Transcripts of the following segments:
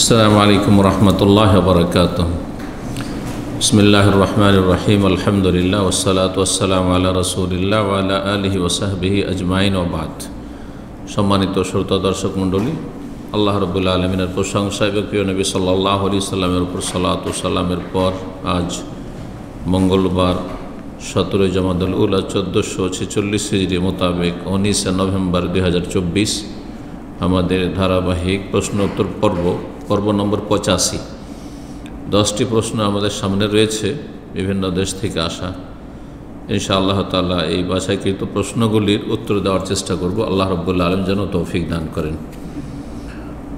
السلام عليكم ورحمة الله وبركاته. بسم الله الرحمن الرحيم. الحمد لله والصلاة والسلام على رسول الله وعلى آله وصحبه أجمعين وبعد. সম্মানিত শ্রোতা দর্শক মণ্ডলী, আল্লাহ রাব্বুল আলামিনের প্রশংসা এবং প্রিয় নবী সাল্লাল্লাহু আলাইহি সাল্লামের উপর সালাত ও সালামের পর আজ মঙ্গলবার 17 জামাদুল উলা 1446 হিজরি মোতাবেক 19 নভেম্বর 2024 আমাদের ধারাবাহিক প্রশ্ন উত্তর পর্ব নম্বর 85। 10টি প্রশ্ন আমাদের সামনে রয়েছে বিভিন্ন দেশ থেকে আসা। ইনশাআল্লাহ তাআলা এই বাছাইকৃত প্রশ্নগুলির উত্তর দেওয়ার চেষ্টা করব। আল্লাহ রাব্বুল আলামিন যেন তৌফিক দান করেন।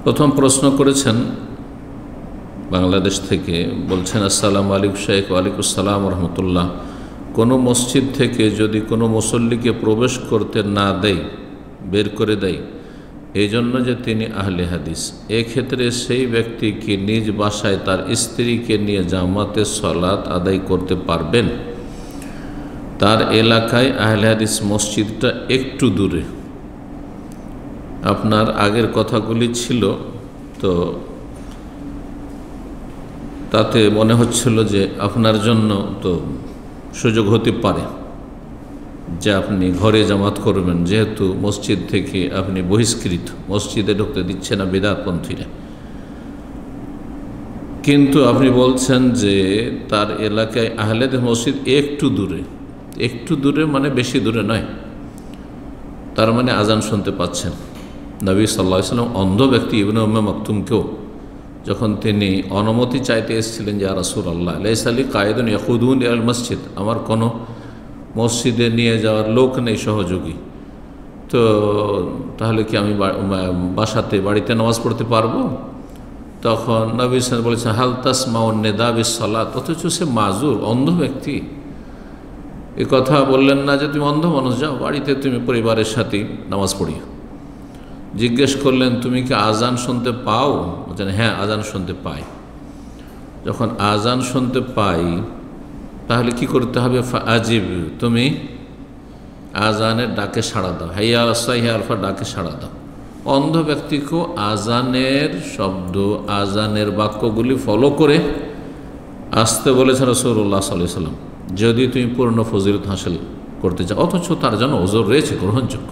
প্রথম প্রশ্ন করেছেন বাংলাদেশ থেকে, বলছেন আসসালামু আলাইকুম শেখ। ওয়ালাইকুম আসসালাম রহমতুল্লাহ। কোনো মসজিদ থেকে যদি কোনো মুসল্লিকে প্রবেশ করতে না দেয়, বের করে দেয়, এই জন্য যে তিনি আহলে হাদিস, এক্ষেত্রে সেই ব্যক্তি কি নিজ বাসায় তার স্ত্রীকে নিয়ে জামাতে সালাত আদায় করতে পারবেন? তার এলাকায় আহলে হাদিস মসজিদটা একটু দূরে। আপনার আগের কথাগুলি ছিল তো তাতে মনে হচ্ছিল যে আপনার জন্য তো সুযোগ হতে পারে যে আপনি ঘরে জামাত করবেন, যেহেতু মসজিদ থেকে আপনি বহিষ্কৃত, মসজিদে ঢুকতে দিচ্ছে না বিদআতপন্থীরা। কিন্তু আপনি বলছেন যে তার এলাকায় আহলে হাদিস মসজিদ একটু দূরে মানে বেশি দূরে নয়, তার মানে আজান শুনতে পাচ্ছেন। নবী সাল্লাল্লাহু আলাইহি ওয়াসাল্লাম অন্ধ ব্যক্তি ইবনে উম্মে মাকতুমকেও যখন তিনি অনুমতি চাইতে এসেছিলেন যে ইয়া রাসূলুল্লাহ লাইসা লি কায়েদুন ইয়াকুদুন ইলাল মসজিদ, আমার কোনো মসজিদে নিয়ে যাওয়ার লোক নেই সহযোগী, তো তাহলে কি আমি বাড়িতে নামাজ পড়তে পারবো? তখন নবী সাল্লাল্লাহু আলাইহি ওয়াসাল্লাম বলেছেন হাল তাসমাউন নিদা বিস সালাত, অথচ সে মাজুর, অন্ধ ব্যক্তি। এ কথা বললেন না যে তুমি অন্ধ মানুষ, যাও বাড়িতে তুমি পরিবারের সাথে নামাজ পড়িও। জিজ্ঞেস করলেন তুমি কি আজান শুনতে পাও? বলছেন হ্যাঁ, আজান শুনতে পাই। যখন আজান শুনতে পাই তাহলে কি করতে হবে? ফাআজিব, তুমি আজানের ডাকে সাড়া দাও, হাইয়া আলাস সালাহ আলফা ডাকে সাড়া দাও। অন্ধ ব্যক্তিকেও আজানের শব্দ, আজানের বাক্যগুলি ফলো করে আসতে বলেছেন রাসূলুল্লাহ সাল্লাল্লাহু আলাইহি ওয়াসাল্লাম, যদি তুমি পূর্ণ ফজিলত হাসিল করতে চাও, অথচ তার জন্য ওজর রয়েছে গ্রহণযোগ্য।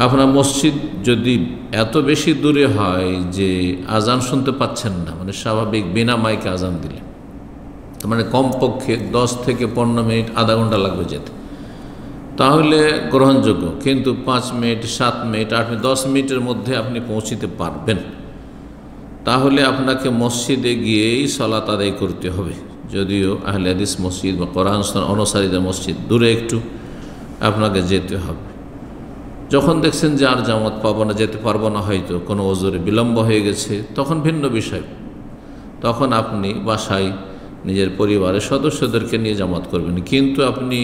আপনার মসজিদ যদি এত বেশি দূরে হয় যে আজান শুনতে পাচ্ছেন না, মানে স্বাভাবিক বিনা মাইকে আজান দিলে, মানে কমপক্ষে 10 থেকে 15 মিনিট, আধা ঘন্টা লাগবে যেতে, তাহলে গ্রহণযোগ্য। কিন্তু 5 মিনিট, 7 মিনিট, 8 মিনিট, 10 মিনিটের মধ্যে আপনি পৌঁছিতে পারবেন, তাহলে আপনাকে মসজিদে গিয়েই সালাত আদায় করতে হবে। যদিও আহলে হাদিস মসজিদ বা কোরআন অনুসারীদের মসজিদ দূরে একটু আপনাকে যেতে হবে। যখন দেখছেন যে আর জামাত পাবো না, যেতে পারবো না, হয়তো কোনো ওজরে বিলম্ব হয়ে গেছে, তখন ভিন্ন বিষয়, তখন আপনি বাসায় নিজের পরিবারের সদস্যদেরকে নিয়ে জামাত করবেন। কিন্তু আপনি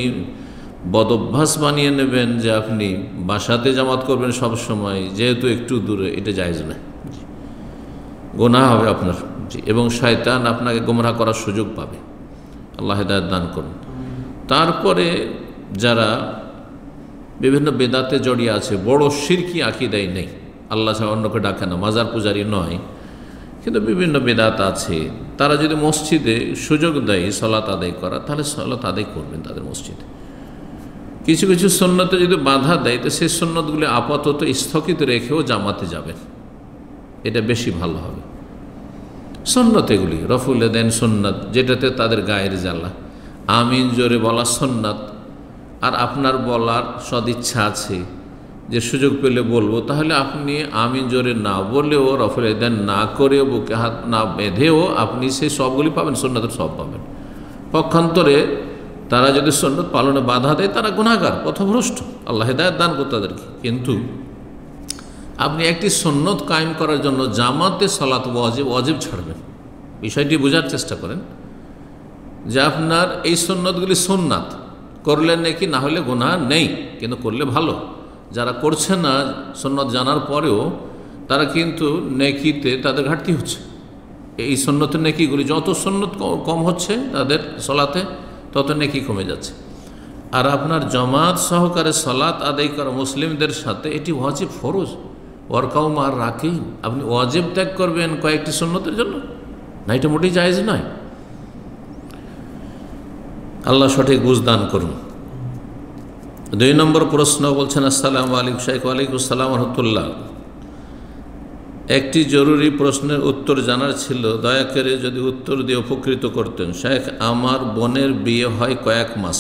বদভ্যাস বানিয়ে নেবেন যে আপনি বাসাতে জামাত করবেন সব সময়, যেহেতু একটু দূরে, এটা জায়েজ না, গুনাহ হবে আপনার, এবং শয়তান আপনাকে গোমরাহ করার সুযোগ পাবে। আল্লাহ হেদায়েত দান করুন। তারপরে যারা বিভিন্ন বেদাতে জড়িয়ে আছে, বড় শিরকি আকীদায় নেই, আল্লাহ ছাড়া অন্যকে ডাকে না, মাজার পূজারি নয়, কিন্তু বিভিন্ন বেদাত আছে, তারা যদি মসজিদে সুযোগ দেয় সালাত আদায় করা, তাহলে সালাত আদায় করবেন তাদের মসজিদে। কিছু কিছু সুন্নতে যদি বাধা দেয়, তো সেই সুন্নতগুলি আপাতত স্থগিত রেখেও জামাতে যাবেন, এটা বেশি ভালো হবে। সুন্নত এগুলি রফুল দেন সুন্নত, যেটাতে তাদের গায়ের জ্বালা, আমিন জোরে বলা সুন্নত, আর আপনার বলার সদিচ্ছা আছে যে সুযোগ পেলে বলবো, তাহলে আপনি আমিন জোরে না বলেও, রফুল দেন না করেও, বুকে হাত না বেঁধেও আপনি সেই সবগুলি পাবেন, সুন্নতের সব পাবেন। পক্ষান্তরে তারা যদি সুন্নত পালনে বাধা দেয়, তারা গুনাহগার, পথভ্রষ্ট, আল্লাহ হেদায়েত দান করুন তাদেরকে। কিন্তু আপনি একটি সুন্নত কায়েম করার জন্য জামাতে সালাত ওয়াজিব ছাড়বেন, বিষয়টি বোঝার চেষ্টা করেন যে আপনার এই সুন্নতগুলি সুন্নাত, করলে নেকি, না হলে গুনাহ নেই, কিন্তু করলে ভালো। যারা করছে না সুন্নত জানার পরেও, তারা কিন্তু নেকিতে তাদের ঘাটতি হচ্ছে। এই সুন্নতের নেকিগুলি, যত সুন্নত কম হচ্ছে তাদের সালাতে, তত নেকি কমে যাচ্ছে। আর আপনার জামাত সহকারে সালাত আদায় করা মুসলিমদের সাথে, এটি ওয়াজিব, ফরজ, ওয়ারকাউ মার রাকিন, আপনি ওয়াজিব ত্যাগ করবেন কয়েকটি সুন্নতের জন্য? না, এটা মোটেই জায়েজ নয়। আল্লাহ সঠিক বুঝ দান করুন। 2 নম্বর প্রশ্ন বলছেন, আসসালামু আলাইকুম শাইখ। ওয়ালাইকুম আসসালাম ওয়া রাহমাতুল্লাহ। একটি জরুরি প্রশ্নের উত্তর জানার ছিল, দয়া করে যদি উত্তর দিয়ে উপকৃত করতেন। শাইখ, আমার বোনের বিয়ে হয় কয়েক মাস,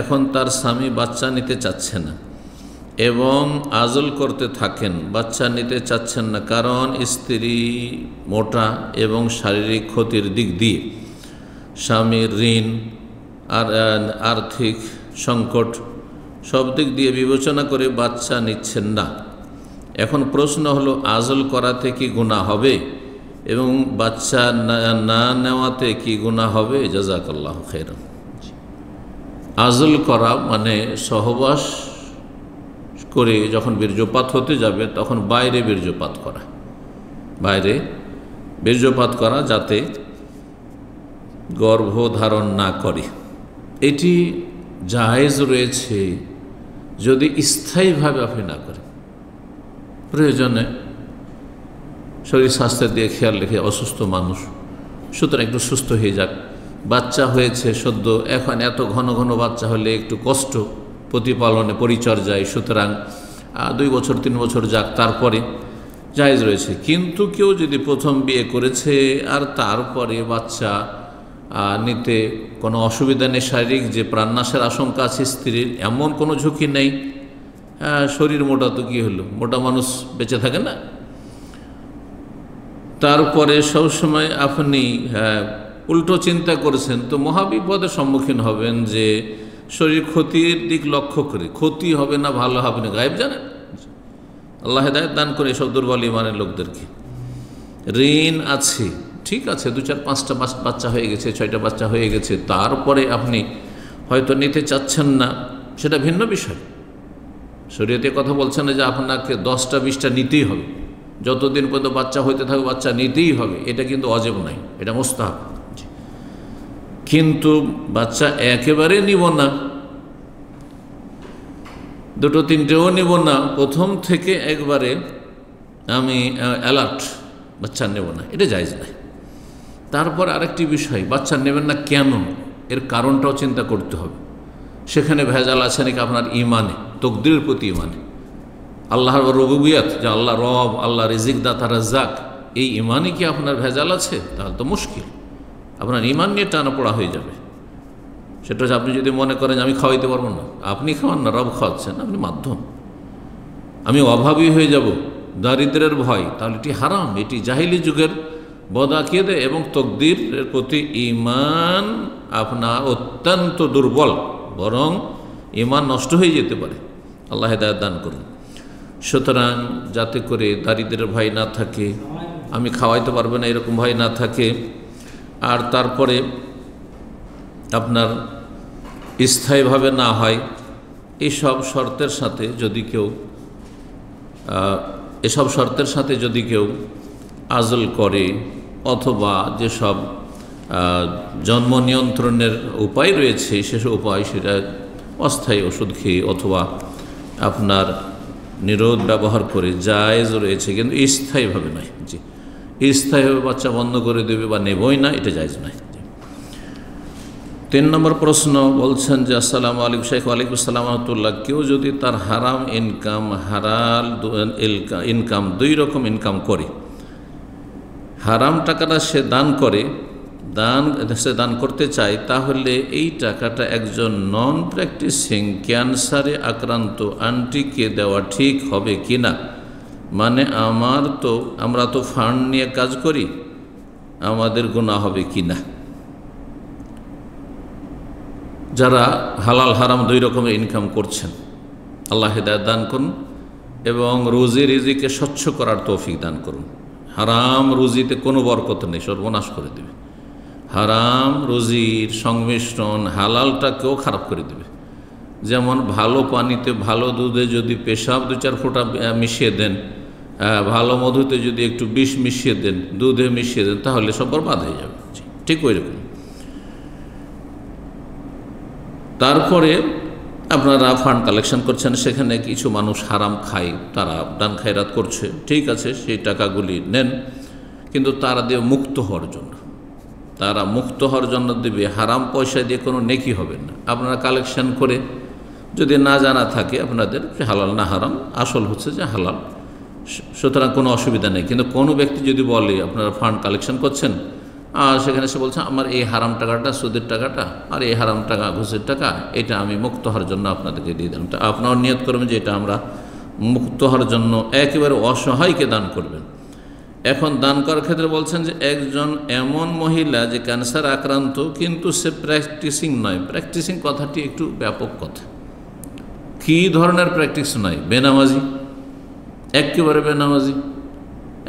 এখন তার স্বামী বাচ্চা নিতে চাচ্ছে না এবং আজল করতে থাকেন। বাচ্চা নিতে চাচ্ছেন না কারণ স্ত্রী মোটা এবং শারীরিক ক্ষতির দিক দিয়ে, স্বামীর ঋণ আর আর্থিক সংকট সব দিক দিয়ে বিবেচনা করে বাচ্চা নিচ্ছেন না। এখন প্রশ্ন হলো, আজল করাতে কি গুনাহ হবে এবং বাচ্চা না নেওয়াতে কি গুনাহ হবে? জাযাকাল্লাহু খাইরান। আজল করা মানে সহবাস করে যখন বীর্যপাত হতে যাবে তখন বাইরে বীর্যপাত করা, বাইরে বীর্যপাত করা যাতে গর্ভধারণ না করে। এটি জায়েজ রয়েছে যদি স্থায়ীভাবে আপনি না করেন। প্রয়োজনে শরীর স্বাস্থ্যের দিয়ে খেয়াল রেখে, অসুস্থ মানুষ সুতরাং একটু সুস্থ হয়ে যাক, বাচ্চা হয়েছে সদ্য, এখন এত ঘন ঘন বাচ্চা হলে একটু কষ্ট প্রতিপালনে পরিচর্যায়, সুতরাং 2 বছর 3 বছর যাক, তারপরে জায়েজ রয়েছে। কিন্তু কেউ যদি প্রথম বিয়ে করেছে আর তারপরে বাচ্চা নিতে কোনো অসুবিধা নেই, শারীরিক যে প্রাণনাশের আশঙ্কা আছে স্ত্রীর, এমন কোনো ঝুঁকি নেই, শরীর মোটা তো কী হলো, মোটা মানুষ বেঁচে থাকে না, তারপরে সবসময় আপনি উল্টো চিন্তা করেছেন, তো মহাবিপদের সম্মুখীন হবেন যে শরীর ক্ষতির দিক লক্ষ্য করে, ক্ষতি হবে না ভালো হবে না গায়েব জানেন। আল্লাহ হেদায়েত দান করে এসব দুর্বল ইমানের লোকদেরকে। ঋণ আছে, ঠিক আছে, 2, 4, 5টা বাচ্চা হয়ে গেছে, 6টা বাচ্চা হয়ে গেছে, তারপরে আপনি হয়তো নিতে চাচ্ছেন না, সেটা ভিন্ন বিষয়। শরীয়তে কথা বলছে না যে আপনাকে 10টা 20টা নিতেই হবে, যতদিন পর্যন্ত বাচ্চা হইতে থাকবে বাচ্চা নিতেই হবে, এটা কিন্তু ওয়াজিব নাই, এটা মুস্তাহাব। কিন্তু বাচ্চা একেবারে নিব না, 2টো 3টেও নিব না, প্রথম থেকে একবারে আমি অ্যালার্ট, বাচ্চা নেব না, এটা জায়েজ নাই। তারপর আরেকটি বিষয়, বাচ্চা নেবেন না কেন, এর কারণটাও চিন্তা করতে হবে। সেখানে ভেজাল আছে নাকি আপনার ইমানে, তকদিরের প্রতি ইমানে, আল্লাহর রুবুবিয়ত, যে আল্লাহ রব, আল্লাহ রিজিক দাতা রাজ্জাক, এই ইমানে কি আপনার ভেজাল আছে? তাহলে তো মুশকিল, আপনার ইমান নিয়ে টানাপোড়া হয়ে যাবে। সেটা হচ্ছে, আপনি যদি মনে করেন আমি খাওয়াইতে পারবো না, আপনি খাওয়ান না, রব খাওয়াচ্ছেন, আপনি মাধ্যম, আমি অভাবী হয়ে যাব, দারিদ্রের ভয়, তাহলে এটি হারাম, এটি জাহিলি যুগের বদাকিদে এবং তকদিরের প্রতি ঈমান আপনার অত্যন্ত দুর্বল, বরং ঈমান নষ্ট হয়ে যেতে পারে। আল্লাহ হেদায়েত দান করুন। সুতরাং যাতে করে দারিদ্রের ভয় না থাকে, আমি খাওয়াইতে পারবো না এরকম ভয় না থাকে, আর তারপরে আপনার স্থায়ীভাবে না হয়, এসব শর্তের সাথে যদি কেউ আজল করে, অথবা যেসব জন্ম নিয়ন্ত্রণের উপায় রয়েছে সেসব উপায়, সেটা অস্থায়ী ওষুধ খেয়ে অথবা আপনার নিরোধ ব্যবহার করে জায়েজ রয়েছে, কিন্তু স্থায়ীভাবে নয়। জি, স্থায়ীভাবে বাচ্চা বন্ধ করে দেবে বা নেবই না, এটা জায়েজ নয়। 3 নম্বর প্রশ্ন বলছেন যে, আসসালামু আলাইকুম শাইখ। ওয়ালাইকুম আসসালাম ওয়া রাহমাতুল্লাহ। কেউ যদি তার হারাম ইনকাম, হালাল ইনকাম, 2 রকম ইনকাম করে, হারাম টাকাটা সে দান করতে চায়, তাহলে এই টাকাটা একজন নন প্র্যাকটিসিং ক্যান্সারে আক্রান্ত আন্টিকে দেওয়া ঠিক হবে কি না? মানে আমরা তো ফান্ড নিয়ে কাজ করি, আমাদের গুনাহ হবে কি না? যারা হালাল হারাম 2 রকমের ইনকাম করছেন, আল্লাহ হেদায়েত দান করুন এবং রুজি রিজিকে স্বচ্ছ করার তৌফিক দান করুন। হারাম রুজিতে কোনো বরকত নেই, সর্বনাশ করে দেবে। হারাম রুজির সংমিশ্রণ হালালটাকেও খারাপ করে দেবে। যেমন ভালো পানিতে, ভালো দুধে যদি পেশাব 2-4 ফোঁটা মিশিয়ে দেন, ভালো মধুতে যদি একটু বিষ মিশিয়ে দেন, দুধে মিশিয়ে দেন, তাহলে সব বরবাদ হয়ে যাবে। ঠিক ওই রকম। তারপরে আপনারা ফান্ড কালেকশন করছেন, সেখানে কিছু মানুষ হারাম খায়, তারা দান খায়রাত করছে, ঠিক আছে, সেই টাকাগুলি নেন, কিন্তু তারা দিয়ে মুক্ত হওয়ার জন্য, তারা মুক্ত হওয়ার জন্য দেবে, হারাম পয়সা দিয়ে কোনো নেকি হবে না। আপনারা কালেকশন করে যদি না জানা থাকে আপনাদের হালাল না হারাম, আসল হচ্ছে যে হালাল, সুতরাং কোনো অসুবিধা নেই। কিন্তু কোনো ব্যক্তি যদি বলে আপনারা ফান্ড কালেকশন করছেন, আর সেখানে সে বলছে আমার এই হারাম টাকাটা, সুদের টাকাটা আর এই হারাম টাকা, ঘুষের টাকা, এটা আমি মুক্ত হওয়ার জন্য আপনাদেরকে দিয়ে দিলাম, তা আপনারাও নিয়ত করবেন যে এটা আমরা মুক্ত হওয়ার জন্য একেবারে অসহায়কে দান করবেন। এখন দান করার ক্ষেত্রে বলছেন যে একজন এমন মহিলা যে ক্যান্সার আক্রান্ত, কিন্তু সে প্র্যাকটিসিং নয়। প্র্যাকটিসিং কথাটি একটু ব্যাপক কথা। কী ধরনের প্র্যাকটিস নয়? বেনামাজি, একেবারে বেনামাজি,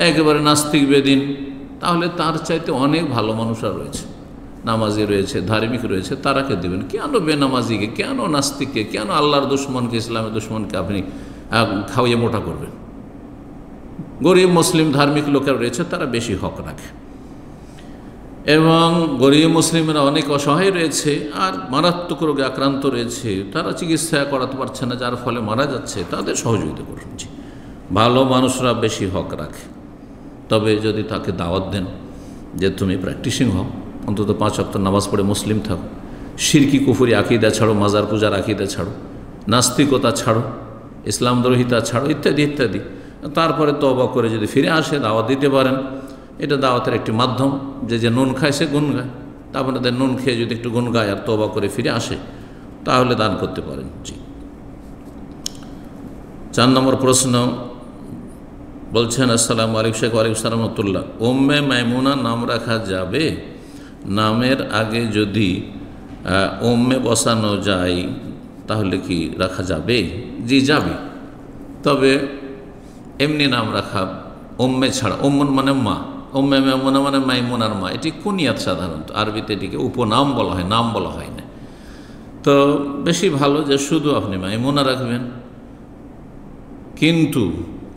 একেবারে নাস্তিক বেদিন। তাহলে তার চাইতে অনেক ভালো মানুষরা রয়েছে, নামাজি রয়েছে, ধার্মিক রয়েছে, তারাকে দেবেন। কেন বেনামাজিকে, কেন নাস্তিককে, কেন আল্লাহর দুশ্মনকে, ইসলামের দুশ্মনকে আপনি খাওয়িয়ে মোটা করবেন? গরিব মুসলিম ধার্মিক লোকেরা রয়েছে, তারা বেশি হক রাখে। এবং গরিব মুসলিমরা অনেক অসহায় রয়েছে আর মারাত্মক রোগে আক্রান্ত রয়েছে, তারা চিকিৎসা করাতে পারছে না, যার ফলে মারা যাচ্ছে, তাদের সহযোগিতা করুন। ভালো মানুষরা বেশি হক রাখে। তবে যদি তাকে দাওয়াত দেন যে তুমি প্র্যাকটিসিং হও, অন্তত 5 ওয়াক্ত নামাজ পড়ে মুসলিম থাকো, শিরকি কুফরি আকিদা ছাড়ো, মাজার পূজার আকিদা ছাড়ো, নাস্তিকতা ছাড়ো, ইসলাম দ্রোহিতা ছাড়ো, ইত্যাদি ইত্যাদি, তারপরে তওবা করে যদি ফিরে আসে দাওয়াত দিতে পারেন। এটা দাওয়াতের একটি মাধ্যম। যে নুন খায় সে গুণ গায়, তা আপনাদের নুন খেয়ে যদি একটু গুণ গায় আর তওবা করে ফিরে আসে, তাহলে দান করতে পারেন। জি। 4 নম্বর প্রশ্ন বলছেন, আসসালামু আলাইকুম শেখ। ওয়ালাইকুম আসসালাম রহমতুল্লাহ। উম্মে মাইমুনা নাম রাখা যাবে? নামের আগে যদি উম্মে বসানো যায় তাহলে কি রাখা যাবে? জি, যাবে। তবে এমনি নাম রাখা উম্মে ছাড়া, উম্মুন মানে মা, উম্মে মাইমুনা মানে মাইমুনার মা, এটি কুনিয়াত, সাধারণত আরবিতে এটিকে উপনাম বলা হয়, নাম বলা হয় না। তো বেশি ভালো যে শুধু আপনি মাইমুনা রাখবেন। কিন্তু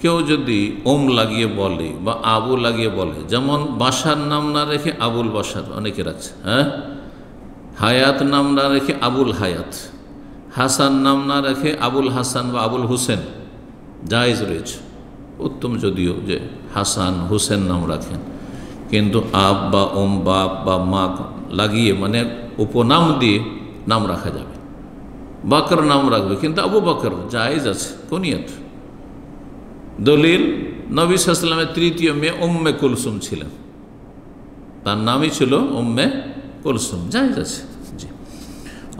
কেউ যদি ওম লাগিয়ে বলে বা আবু লাগিয়ে বলে, যেমন বাসার নাম না রেখে আবুল বাসার অনেকে রাখছে, হ্যাঁ, হায়াত নাম না রেখে আবুল হায়াত, হাসান নাম না রেখে আবুল হাসান বা আবুল হুসেন, জায়েজ রয়েছে, উত্তম যদিও যে হাসান হুসেন নাম রাখেন। কিন্তু আব বা ওম, বাপ বা মা লাগিয়ে মানে উপনাম দিয়ে নাম রাখা যাবে। বাকর নাম রাখবে, কিন্তু আবু বকর জায়েজ আছে, কুনিয়াত। দলিল, নবী সাল্লাল্লাহু আলাইহি ওয়াসাল্লামের 3য় মেয়ে উম্মে কুলসুম ছিলেন, তার নামই ছিল উম্মে কুলসুম, জায়েজ আছে। জি,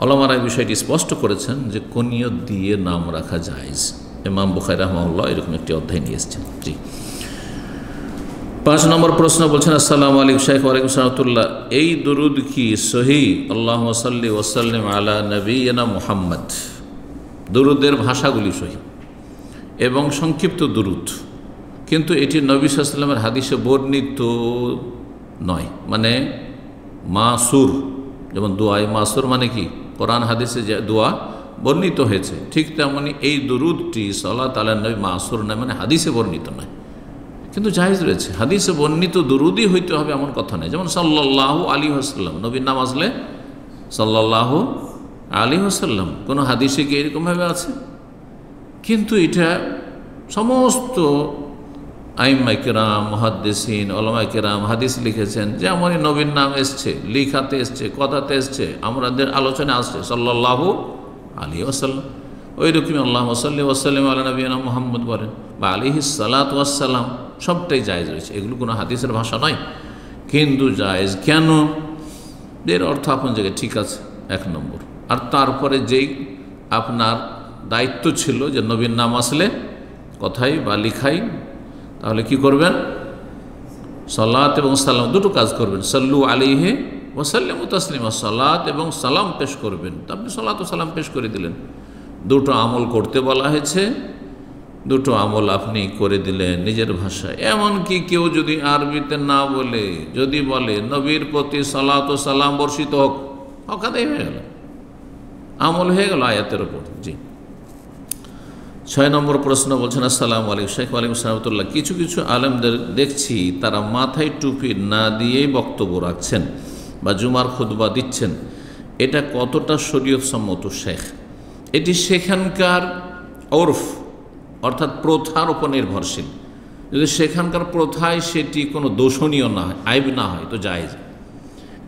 উলামারা এই বিষয়টি স্পষ্ট করেছেন যে কুনিয়ত দিয়ে নাম রাখা জায়েজ। ইমাম বুখারী রাহিমাহুল্লাহ এরকম একটি অধ্যায় নিয়ে এসেছেন। জি। 5 নম্বর প্রশ্ন বলছেন, আসসালামু আলাইকুম শেখ। ওয়ালাইকুম আসসালাম রাহমাতুল্লাহ। এই দুরুদ কি সহিহ? আল্লাহুম্মা সাল্লি ওয়া সাল্লিম আলা নবিয়িনা মুহাম্মদ। দুরুদের ভাষাগুলি সহিহ এবং সংক্ষিপ্ত দুরুদ, কিন্তু এটি নবী সাল্লাল্লাহু আলাইহি ওয়াসাল্লামের হাদিসে বর্ণিত নয়, মানে মাসুর। যেমন দোয়াই মাসুর মানে কি, কোরআন হাদিসে যে দোয়া বর্ণিত হয়েছে, ঠিক তেমনি এই দুরুদটি সাল্লাল্লাহু আলা নবী মাসুর নয়, মানে হাদিসে বর্ণিত নয়, কিন্তু জায়েজ রয়েছে। হাদিসে বর্ণিত দুরুদই হইতে হবে এমন কথা নেই। যেমন সাল্লাল্লাহু আলাইহি ওয়াসাল্লাম, নবীর নাম আসলে সাল্লাল্লাহু আলাইহি ওয়াসাল্লাম, কোনো হাদিসে কি এরকমভাবে আছে? কিন্তু এটা সমস্ত আইম্মায়ে কেরাম, মুহাদ্দিসিন, উলামায়ে কেরাম হাদিস লিখেছেন, যেমনই নবীর নাম এসছে, লিখাতে এসছে, কথাতে এসছে, আমাদের আলোচনা আসছে সাল্লাল্লাহু আলাইহি ওয়াসাল্লাম, ওই রকমই আল্লাহুম্মা সাল্লি ওয়া সাল্লিম আলা নবিয়িনা মুহাম্মদ বলেন বা আলাইহিস সালাতু ওয়াস সালাম, সবটাই জায়েজ রয়েছে। এগুলো কোনো হাদিসের ভাষা নয়, কিন্তু জায়েজ কেন? এর অর্থ আপন জায়গায় ঠিক আছে, 1 নম্বর। আর তারপরে যেই আপনার দায়িত্ব ছিল যে নবীর নাম আসলে কথাই বা লিখাই, তাহলে কি করবেন? সালাত এবং সালাম দুটো কাজ করবেন। সাল্লু আলাইহি ওয়া সাল্লিমু তাসলিমা, সালাত এবং সালাম পেশ করবেন। তো আপনি সালাত ও সালাম পেশ করে দিলেন। দুটো আমল করতে বলা হয়েছে, দুটো আমল আপনি করে দিলেন নিজের ভাষায়। এমনকি কেউ যদি আরবিতে না বলে, যদি বলে নবীর প্রতি সালাত ও সালাম বর্ষিত হোক, হকাদাই হয়ে গেল, আমল হয়ে গেল আয়াতের ওপর। জি। 6 নম্বর প্রশ্ন বলছেন, আসসালামু আলাইকুম শেখ। ওয়ালাইকুম আসসালাম রাহমাতুল্লাহ। কিছু কিছু আলেমদের দেখছি তারা মাথায় টুপি না দিয়েই বক্তব্য রাখছেন বা জুমার খুতবা দিচ্ছেন, এটা কতটা শরীয়ত সম্মত শেখ? এটি সেখানকার ওরফ অর্থাৎ প্রথার উপর নির্ভরশীল। যদি সেখানকার প্রথায় সেটি কোনো দোষণীয় না হয়, আইব না হয়, তো জায়েজ।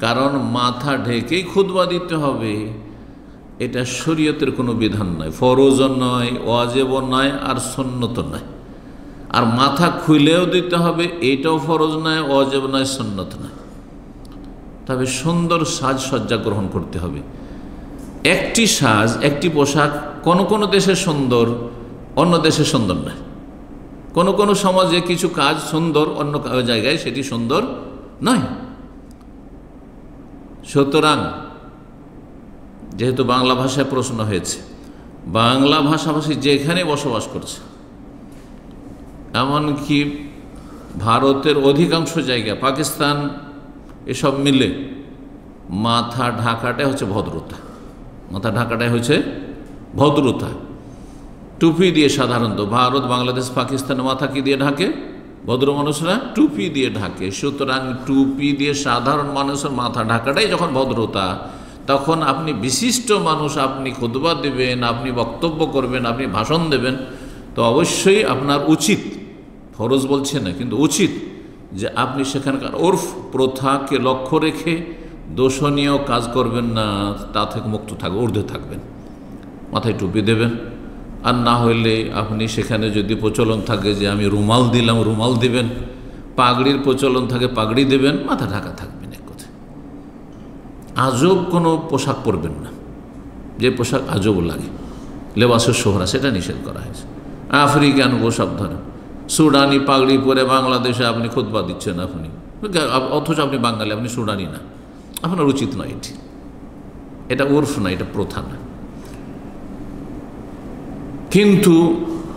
কারণ মাথা ঢেকেই খুতবা দিতে হবে এটা শরীয়তের কোনো বিধান নয়, ফরজও নয়, ওয়াজিবও নয়, আর সুন্নতও নয়। আর মাথা খুলেও দিতে হবে এটাও ফরজ নয়, ওয়াজিব নয়, সুন্নত নয়। তবে সুন্দর সাজসজ্জা গ্রহণ করতে হবে। একটি সাজ, একটি পোশাক কোনো কোনো দেশে সুন্দর, অন্য দেশে সুন্দর নয়। কোনো কোনো সমাজে কিছু কাজ সুন্দর, অন্য জায়গায় সেটি সুন্দর নয়। সুতরাং যেহেতু বাংলা ভাষায় প্রশ্ন হয়েছে, বাংলা ভাষাভাষী যেখানে বসবাস করছে, এমনকি ভারতের অধিকাংশ জায়গা, পাকিস্তান, এসব মিলে মাথা ঢাকাটাই হচ্ছে ভদ্রতা। মাথা ঢাকাটাই হচ্ছে ভদ্রতা। টুপি দিয়ে সাধারণত ভারত, বাংলাদেশ, পাকিস্তানে মাথা কি দিয়ে ঢাকে? ভদ্র মানুষরা টুপি দিয়ে ঢাকে। সুতরাং টুপি দিয়ে সাধারণ মানুষের মাথা ঢাকাটাই যখন ভদ্রতা, তখন আপনি বিশিষ্ট মানুষ, আপনি খুতবা দেবেন, আপনি বক্তব্য করবেন, আপনি ভাষণ দেবেন, তো অবশ্যই আপনার উচিত, ফরজ বলছে না কিন্তু উচিত, যে আপনি সেখানকার ওরফ প্রথাকে লক্ষ্য রেখে দোষণীয় কাজ করবেন না, তা থেকে মুক্ত থাকবেন, ঊর্ধ্বে থাকবেন, মাথায় টুপি দেবেন। আর না হইলে আপনি সেখানে যদি প্রচলন থাকে যে আমি রুমাল দিলাম, রুমাল দেবেন, পাগড়ির প্রচলন থাকে পাগড়ি দেবেন, মাথা ঢাকা থাকবেন। এক কথা, আজব কোনো পোশাক পরবেন না, যে পোশাক আজব লাগে, লেবাসের শোহরা, সেটা নিষেধ করা হয়েছে। আফ্রিকান পোশাক ধরেন, সুডানি পাগড়ি পরে বাংলাদেশে আপনি খুতবা দিচ্ছেন, আপনি অথচ আপনি বাঙালি, আপনি সুডানি না, আপনার উচিত নয় এটি। এটা ওরফ না, এটা প্রথা না। কিন্তু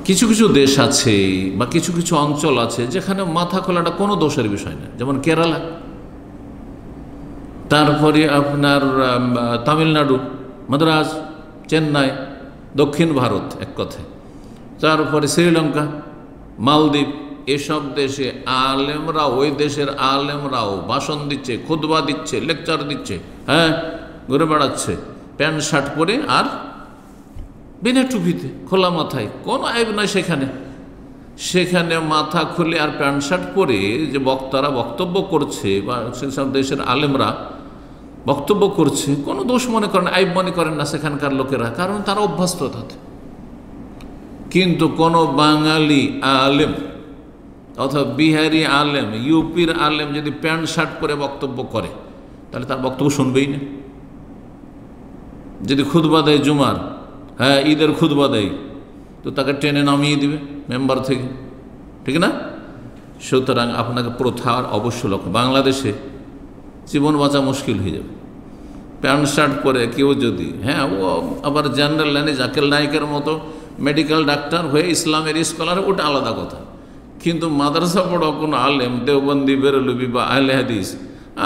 কিছু কিছু দেশ আছে বা কিছু কিছু অঞ্চল আছে যেখানে মাথা খোলাটা কোনো দোষের বিষয় না, যেমন কেরালা, তারপরে আপনার তামিলনাড়ু, মাদ্রাজ, চেন্নাই, দক্ষিণ ভারত এক কথায়, তারপরে শ্রীলঙ্কা, মালদ্বীপ, এসব দেশে আলেমরা, ওই দেশের আলেমরাও ভাষণ দিচ্ছে, খুতবা দিচ্ছে, লেকচার দিচ্ছে, হ্যাঁ, ঘুরে বেড়াচ্ছে প্যান্ট শার্ট পরে আর বিনা টুপিতে, খোলা মাথায়, কোনো আইব নয় সেখানে। সেখানে মাথা খুলে আর প্যান্ট শার্ট পরে যে বক্তারা বক্তব্য করছে বা সেসব দেশের আলেমরা বক্তব্য করছে, কোনো দোষ মনে করেন, আইব মনে করেন না সেখানকার লোকেরা, কারণ তারা অভ্যস্ত তাতে। কিন্তু কোনো বাঙালি আলেম অথবা বিহারি আলেম, ইউপির আলেম যদি প্যান্ট শার্ট পরে বক্তব্য করে, তাহলে তার বক্তব্য শুনবেই না। যদি খুতবা দেয় জুমার, হ্যাঁ, ঈদের খুতবা দেয়, তো তাকে টেনে নামিয়ে দিবে মেম্বার থেকে, ঠিক না? সুতরাং আপনাকে প্রথার অবশ্য লক্ষ্য। বাংলাদেশে জীবন বাঁচা মুশকিল হয়ে যাবে। প্যান্ট শার্ট পরে কেউ যদি, হ্যাঁ, ও আবার জেনারেল লাইনে জাকির নায়কের মতো মেডিকেল ডাক্তার হয়ে ইসলামের স্কলার, ওটা আলাদা কথা। কিন্তু মাদ্রাসা পড়া কোনো আলেম, দেওবন্দি, বেরলবি বা আহলে হাদিস,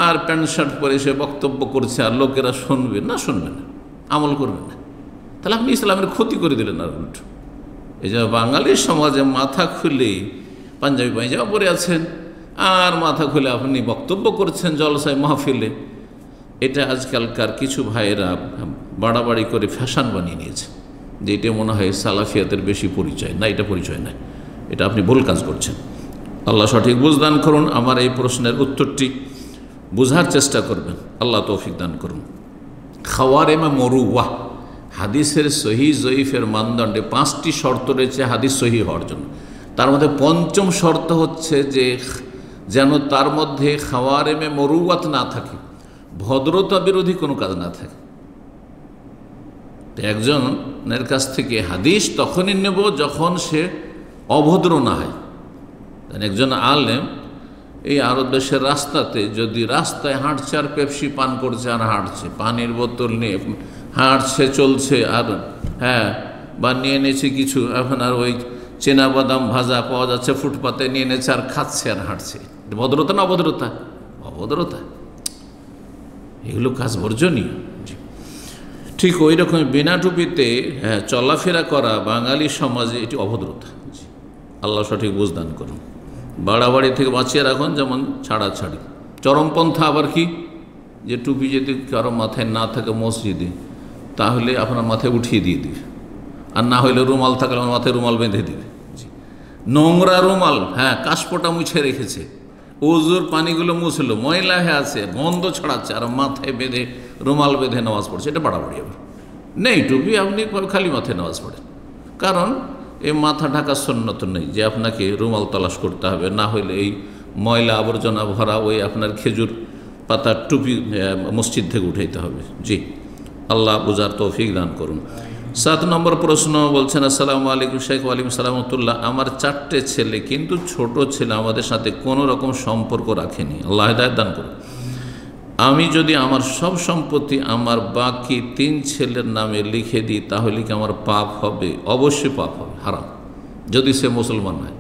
আর প্যান্ট শার্ট পরে সে বক্তব্য করছে, আর লোকেরা শুনবে না, শুনবে না, আমল করবে না, তাহলে আপনি ইসলামের ক্ষতি করে দিলেন। আর উল্টো এই যে বাঙালির সমাজে মাথা খুলে পাঞ্জাবি পায়জামা পরে আছেন আর মাথা খুলে আপনি বক্তব্য করছেন জলসায়, মাহফিলে, এটা আজকালকার কিছু ভাইয়েরা বাড়াবাড়ি করে ফ্যাশন বানিয়ে নিয়েছে, যে এটা মনে হয় সালাফিয়াতের বেশি পরিচয়। না, এটা পরিচয় নয়, এটা আপনি ভুল কাজ করছেন। আল্লাহ সঠিক বুঝদান করুন। আমার এই প্রশ্নের উত্তরটি বোঝার চেষ্টা করবেন, আল্লাহ তৌফিক দান করুন। খাওয়ারেমা মরুওয়াহ, হাদিসের সহি জয়ীফের মানদণ্ডে 5টি শর্ত রয়েছে হাদিস সহি হওয়ার জন্য। তার মধ্যে পঞ্চম শর্ত হচ্ছে যে যেন তার মধ্যে খাওয়ারেমে মরুওয়াত না থাকে, ভদ্রতা বিরোধী কোনো কাজ না থাকে। একজনের কাছ থেকে হাদিস তখনই নেব যখন সে অভদ্র না হয়। একজন আলেম এই আরব দেশের রাস্তাতে যদি রাস্তায় হাঁটছে আর পেপসি পান করছে আর হাঁটছে, পানির বোতল নিয়ে হাঁটছে, চলছে, আর হ্যাঁ, বা নিয়ে নিয়েছে কিছু, এখন আর ওই চেনা বাদাম ভাজা পাওয়া যাচ্ছে ফুটপাতে, নিয়ে নিয়েছে আর খাচ্ছে আর হাঁটছে, ভদ্রতা না অভদ্রতা? অভদ্রতা। এগুলো কাজ বর্জনীয়। ঠিক ওই রকম বিনা টুপিতে চলাফেরা করা বাঙালি সমাজে এটি অভদ্রতা। আল্লাহ সঠিক বুঝদান করুন। বাড়াবাড়ি থেকে বাঁচিয়ে রাখুন, যেমন ছাড়াছাড়ি। চরমপন্থা আবার কি, যে টুপি যদি কারো মাথায় না থাকে মসজিদে, তাহলে আপনার মাথায় উঠিয়ে দিয়ে দিবে, আর না হইলে রুমাল থাকলে আমার মাথায় রুমাল বেঁধে দিবে। নোংরা রুমাল, হ্যাঁ, কাশপোটা মুছে রেখেছে, ওজুর পানিগুলো মুছলো, ময়লা হয়ে আছে, গন্ধ ছড়াচ্ছে, আর মাথায় বেঁধে রুমাল বেঁধে নামাজ পড়ছে, এটা বাড়াবাড়ি আবার নেই। টুপি আপনি খালি মাথায় নামাজ পড়েন, কারণ এই মাথা ঢাকা সুন্নত নেই যে আপনাকে রুমাল তালাশ করতে হবে, না হইলে এই ময়লা আবর্জনা ভরা ওই আপনার খেজুর পাতার টুপি মসজিদ থেকে উঠাইতে হবে। জি, আল্লাহ বুঝার তৌফিক দান করুন। 7 নম্বর প্রশ্ন বলছেন, আসসালামু আলাইকুম শেখ। ওয়ালাইকুম সালামতুল্লাহ। আমার 4টে ছেলে, কিন্তু ছোট ছেলে আমাদের সাথে কোনো রকম সম্পর্ক রাখেনি, আল্লাহ হিদায়াত দান করুন। আমি যদি আমার সব সম্পত্তি আমার বাকি 3 ছেলের নামে লিখে দিই তাহলে কি আমার পাপ হবে? অবশ্যই পাপ হবে, হারাম, যদি সে মুসলমান হয়।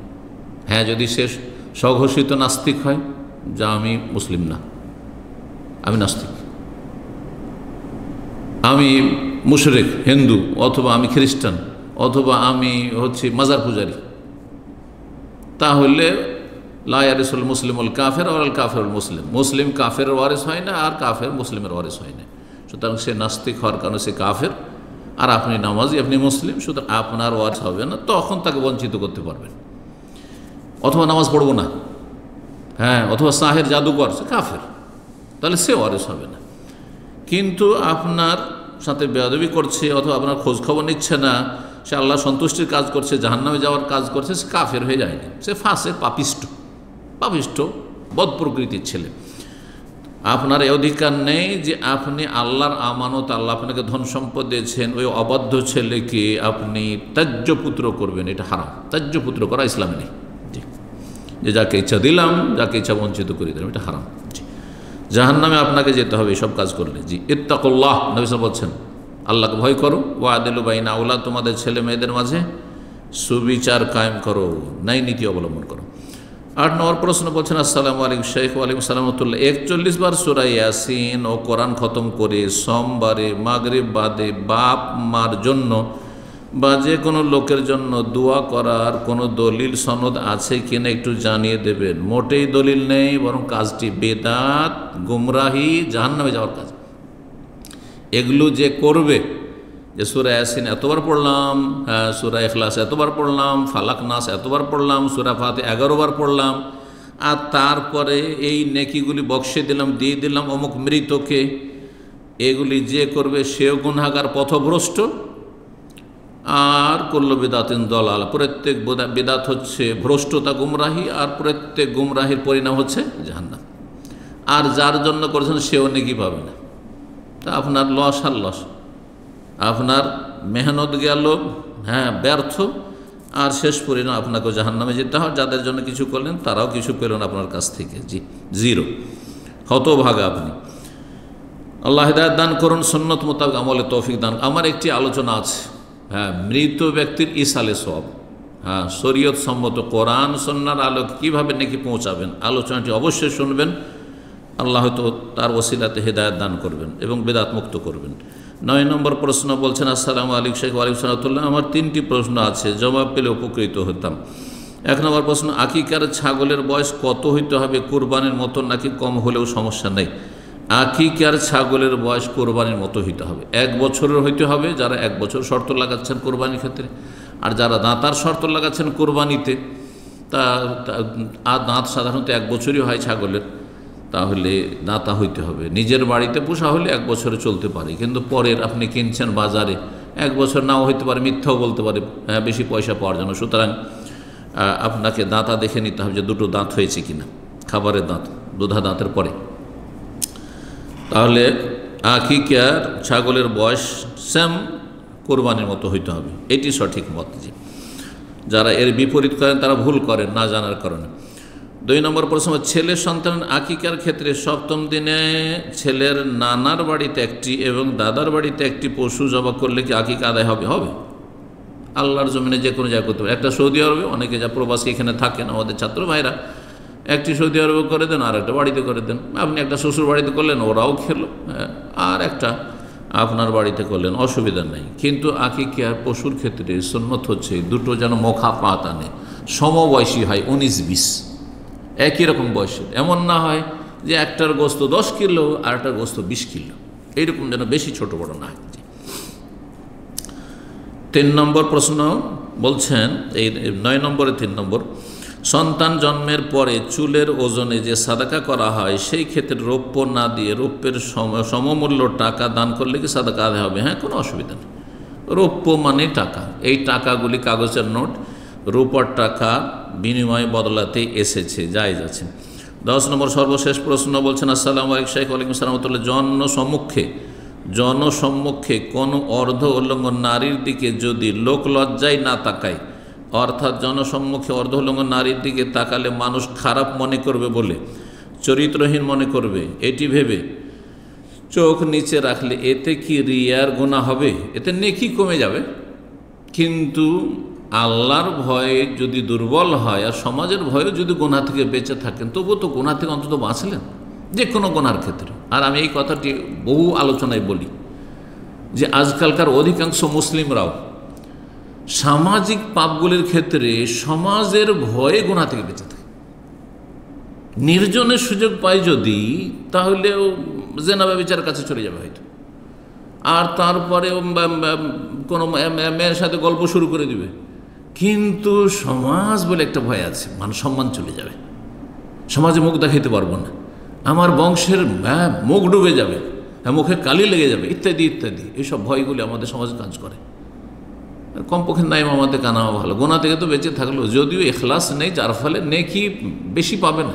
হ্যাঁ, যদি সে স্বঘোষিত নাস্তিক হয়, যা আমি মুসলিম না, আমি নাস্তিক, আমি মুশরিক হিন্দু, অথবা আমি খ্রিস্টান, অথবা আমি হচ্ছি মাজার পূজারি, তাহলে লা ইয়ারিসুল মুসলিমুল কাফের ওয়াল কাফেরুল মুসলিম, মুসলিম কাফের ওয়ারিস হয় না, আর কাফের মুসলিমের ওয়ারিস হয় না। সুতরাং সে নাস্তিক হওয়ার কারণে সে কাফের, আর আপনি নামাজি, আপনি মুসলিম, সুতরাং আপনার ওয়ারিস হবে না, তখন তাকে বঞ্চিত করতে পারবেন। অথবা নামাজ পড়বো না, হ্যাঁ, অথবা সাহের জাদুকর, সে কাফের, তাহলে সে ওয়ারিস হবে না। কিন্তু আপনার সাথে বেয়াদবি করছে, অথবা আপনার খোঁজ খবর নিচ্ছে না, সে আল্লাহ সন্তুষ্টির কাজ করছে, জাহান্নামে যাওয়ার কাজ করছে, সে কাফের হয়ে যায়নি, সে ফাঁসে পাপিষ্ট, বদ প্রকৃতির ছেলে। আপনার এই অধিকার নেই যে আপনি আল্লাহর আমানত, আল্লাহ আপনাকে ধন সম্পদ দিয়েছেন, ওই অবাধ্য ছেলেকে আপনি ত্যায্য পুত্র করবেন, এটা হারাম। ত্যায্য পুত্র করা ইসলামে নেই, যে যাকে ইচ্ছা দিলাম, যাকে ইচ্ছা বঞ্চিত করে দিলাম, এটা হারাম। জাহান্নামে আপনাকে যেতে হবে এসব কাজ করলে। জি, ইত্তাকুল্লাহ, নবী সাল্লাল্লাহু আলাইহি ওয়াসাল্লাম বলছেন, আল্লাহকে ভয় করো। ওয়াদিলু বাইনা আওলাদ, তোমাদের ছেলে মেয়েদের মাঝে সুবিচার কায়েম করো, ন্যায় নীতি অবলম্বন করো। 8 নম্বর প্রশ্ন বলছেন, আসসালামু আলাইকুম শেখ। ওয়ালাইকুম সালামতুল্লাহ। 41 বার সূরা ইয়াসিন ও কোরআন খতম করে সোমবারে মাগরিব বাদে বাপ মার জন্য বা যে কোনো লোকের জন্য দোয়া করার কোনো দলিল সনদ আছে কিনা একটু জানিয়ে দেবেন। মোটেই দলিল নেই, বরং কাজটি বেদাত, গুমরাহি, জাহান্নামে যাওয়ার কাজ। এগুলো যে করবে, যে সূরা ইয়াসিন এতবার পড়লাম, হ্যাঁ, সূরা ইখলাস এতবার পড়লাম, ফালাক নাস এতবার পড়লাম, সূরা ফাতিহা 11 বার পড়লাম, আর তারপরে এই নেকিগুলি বক্সে দিলাম, দিয়ে দিলাম অমুক মৃতকে, এগুলি যে করবে সেও গুনাহগার, পথভ্রষ্ট, আর করল বিদাতিন দলাল। প্রত্যেক বিদাত হচ্ছে ভ্রষ্টতা, গুমরাহি, আর প্রত্যেক গুমরাহির পরিণাম হচ্ছে জাহান্নাম। আর যার জন্য করেছেন সেও নেকি পাবে না, তা আপনার লস আর লস, আপনার মেহনত গেল, হ্যাঁ, ব্যর্থ, আর শেষ পরিণাম আপনাকেও জাহান্নামে যেতে হয়। যাদের জন্য কিছু করলেন তারাও কিছু পেলেন আপনার কাছ থেকে, জি, জিরো, হতভাগা আপনি। আল্লাহ হিদায়াত দান করুন, সুন্নত মোতাবেক আমলে তৌফিক দান। আমার একটি আলোচনা আছে, হ্যাঁ, মৃত ব্যক্তির ইসালে সওয়াব, হ্যাঁ, শরীয়ত সম্মত কোরআন সুন্নাহর আলোকে কীভাবে নেকি পৌঁছাবেন, আলোচনাটি অবশ্যই শুনবেন। আল্লাহ হয়তো তার ওসিলাতে হিদায়াত দান করবেন এবং বেদাত মুক্ত করবেন। 9 নম্বর প্রশ্ন বলছেন, আসসালামু আলাইকুম শেখ। ওয়ালাইকুম সালামতুল্লাহ। আমার 3টি প্রশ্ন আছে, জবাব পেলে উপকৃত হতাম। 1 নম্বর প্রশ্ন, আকিকার ছাগলের বয়স কত হইতে হবে? কোরবানির মতো নাকি কম হলেও সমস্যা নেই? আকিকার ছাগলের বয়স কোরবানির মতো হইতে হবে, 1 বছরের হইতে হবে, যারা 1 বছর শর্ত লাগাচ্ছেন কোরবানির ক্ষেত্রে। আর যারা দাঁতার শর্ত লাগাচ্ছেন কোরবানিতে, আর দাঁত সাধারণত 1 বছরই হয় ছাগলের, তাহলে দাঁতা হইতে হবে। নিজের বাড়িতে পোষা হলে 1 বছরে চলতে পারে, কিন্তু পরের আপনি কিনছেন বাজারে, 1 বছর নাও হইতে পারে, মিথ্যাও বলতে পারে, হ্যাঁ, বেশি পয়সা পাওয়ার জন্য। সুতরাং আপনাকে দাঁতা দেখে নিতে হবে যে দুটো দাঁত হয়েছে কিনা, খাবারের দাঁত, দুধা দাঁতের পরে। তাহলে আকিকার ছাগলের বয়স সেম কোরবানির মতো হইতে হবে, এটি সঠিক মত। জি, যারা এর বিপরীত করেন তারা ভুল করেন না জানার কারণে। 2 নম্বর প্রশ্ন, ছেলের সন্তান আকিকার ক্ষেত্রে 7ম দিনে ছেলের নানার বাড়িতে একটি এবং দাদার বাড়িতে একটি পশু জবাই করলে কি আকিকা আদায় হবে? হবে। আল্লাহর জমিনে যে কোনো জায়গা করতে হবে। একটা সৌদি আরবে, অনেকে যা প্রবাসী এখানে থাকেন আমাদের ছাত্র ভাইরা, একটি সৌদি আরবে করে দেন, আর একটা বাড়িতে করে দেন। আপনি একটা শ্বশুর বাড়িতে করলেন, ওরাও খেলো, আর একটা আপনার বাড়িতে করলেন, অসুবিধা নেই। কিন্তু আকিকার পশুর ক্ষেত্রে সুন্নত হচ্ছে দুটো যেন মুখাপাত আনে, সমবয়সী হয়, 19-20 একই রকম বয়সের। এমন না হয় যে একটার গোস্ত 10 কিলো আর একটার গোস্ত 20 কিলো, এইরকম যেন বেশি ছোট বড় না হয়। 3 নম্বর প্রশ্ন বলছেন, এই 9 নম্বরে 3 নম্বর, সন্তান জন্মের পরে চুলের ওজনে যে সাদাকা করা হয় সেই ক্ষেত্রে রৌপ্য না দিয়ে রৌপ্যের সমমূল্য টাকা দান করলে কি সাদাকা আদায় হবে? হ্যাঁ, কোনো অসুবিধা নেই। রৌপ্য মানে টাকা, এই টাকাগুলি কাগজের নোট, রূপার টাকা বিনিময়ে বদলাতে এসেছে, জায়েজ আছে। 10 নম্বর সর্বশেষ প্রশ্ন বলছেন, আসসালামু আলাইকুম শাইখ। ওয়ালাইকুম আসসালাম। জনসম্মুখে কোনো অর্ধ উল্লঙ্ঘ নারীর দিকে যদি লোক লজ্জায় না তাকায়, অর্থাৎ জনসম্মুখে অর্ধ উল্লঙ্ঘ নারীর দিকে তাকালে মানুষ খারাপ মনে করবে বলে, চরিত্রহীন মনে করবে, এটি ভেবে চোখ নিচে রাখলে এতে কি রিয়ার গুনাহ হবে? এতে নেকি কমে যাবে, কিন্তু আল্লাহর ভয়ে যদি দুর্বল হয় আর সমাজের ভয়ে যদি গুনাহ থেকে বেঁচে থাকেন, তবুও তো গুনাহ থেকে অন্তত বাঁচলেন যে কোনো গুনার ক্ষেত্রে। আর আমি এই কথাটি বহু আলোচনায় বলি যে আজকালকার অধিকাংশ মুসলিমরাও সামাজিক পাপগুলির ক্ষেত্রে সমাজের ভয়ে গুনাহ থেকে বেঁচে থাকে। নির্জনের সুযোগ পায় যদি, তাহলেও জেনা ব্যভিচারের কাছে চলে যাবে হয়তো, আর তারপরে কোনো মেয়ের সাথে গল্প শুরু করে দিবে, কিন্তু সমাজ বলে একটা ভয় আছে, মান সম্মান চলে যাবে, সমাজে মুখ দেখাইতে পারবো না, আমার বংশের মুখ ডুবে যাবে, মুখে কালি লেগে যাবে, ইত্যাদি ইত্যাদি। এইসব ভয়গুলি আমাদের সমাজে কাজ করে। কমপক্ষে নাই আমাদের কানাও ভালো, গোনা থেকে তো বেঁচে থাকলো, যদিও এখলাস নেই, যার ফলে নেকি বেশি পাবে না,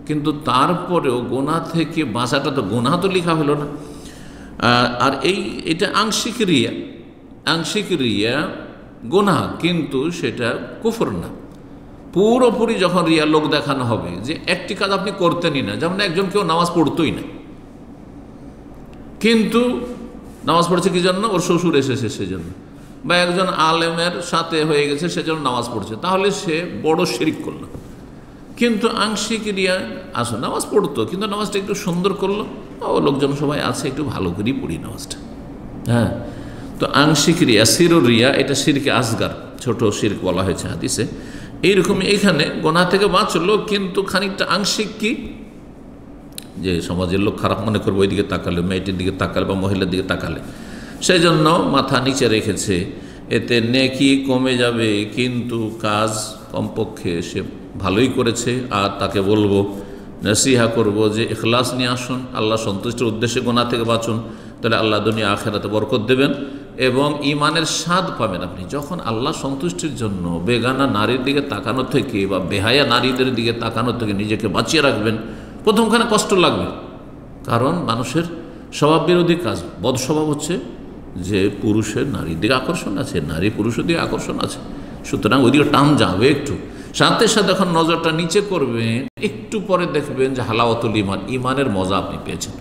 কিন্তু তারপরেও গোনা থেকে বাঁচাটা তো গোনা তো লেখা হলো না। আর এটা আংশিক রিয়া গোনা, কিন্তু সেটা কুফর না। পুরোপুরি যখন রিয়া লোক দেখানো হবে যে একটি কাজ আপনি করতেনই না, যেমন একজন কেউ নামাজ পড়তোই না, কিন্তু নামাজ পড়ছে কি জন্য? ওর শ্বশুর এসেছে সেজন্য, বা একজন আলেমের সাথে হয়ে গেছে সেজন্য নামাজ পড়ছে, তাহলে সে বড় শিরক করলো। কিন্তু আংশিক রিয়া আসো, নামাজ পড়তো কিন্তু নামাজটা একটু সুন্দর করলো, ও লোকজন সবাই আছে, একটু ভালো করেই পড়ি নামাজটা। হ্যাঁ, তো আংশিক রিয়া, সিরুর রিয়া, এটা শিরকে আসগার, ছোট শিরক বলা হয়েছে হাদিসে। এইরকমই এখানে গোনাহ থেকে বাঁচলো, কিন্তু খানিকটা আংশিক, কি যে সমাজের লোক খারাপ মনে করবে ওই দিকে তাকালে, মেয়েটির দিকে তাকালে বা মহিলার দিকে তাকালে, সেই জন্য মাথা নিচে রেখেছে। এতে নেকি কমে যাবে, কিন্তু কাজ কমপক্ষে সে ভালোই করেছে। আর তাকে বলবো, নসিহা করব যে ইখলাস নিয়ে আসুন, আল্লাহ সন্তুষ্টির উদ্দেশ্যে গোনাহ থেকে বাঁচুন, তাহলে আল্লাহ দুনিয়া আখিরাতে বরকত দেবেন এবং ঈমানের স্বাদ পাবেন। আপনি যখন আল্লাহ সন্তুষ্টির জন্য বেগানা নারীর দিকে তাকানো থেকে বা বেহায়া নারীদের দিকে তাকানো থেকে নিজেকে বাঁচিয়ে রাখবেন, প্রথমখানে কষ্ট লাগবে, কারণ মানুষের স্বভাব বিরোধী কাজ, বদ স্বভাব হচ্ছে যে পুরুষের নারীর দিকে আকর্ষণ আছে, নারী পুরুষের দিকে আকর্ষণ আছে, সুতরাং ওইদিকে টান যাবে একটু। সাথে সাথে যখন নজরটা নিচে করবেন, একটু পরে দেখবেন যে হালাওয়াতুল ঈমান, ঈমানের মজা আপনি পেয়েছেন,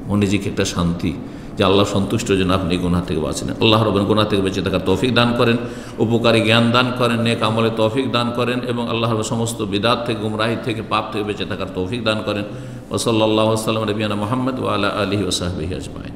মনে যে একটা শান্তি, যে আল্লাহ সন্তুষ্টের জন্য আপনি গুনাহ থেকে বাঁচেন। আল্লাহ রাব্বুল গুনাহ থেকে বেঁচে থাকার তৌফিক দান করেন, উপকারী জ্ঞান দান করেন, নেক আমলে তৌফিক দান করেন, এবং আল্লাহ সমস্ত বিদআত থেকে, গুমরাহি থেকে, পাপ থেকে বেঁচে থাকার তৌফিক দান করেন। ওয়া সাল্লাল্লাহু আলা সাল্লাম নবিয়ানা মুহাম্মদ ওয়া আলা আলিহি ওয়া সাহবিহি আজমাইন।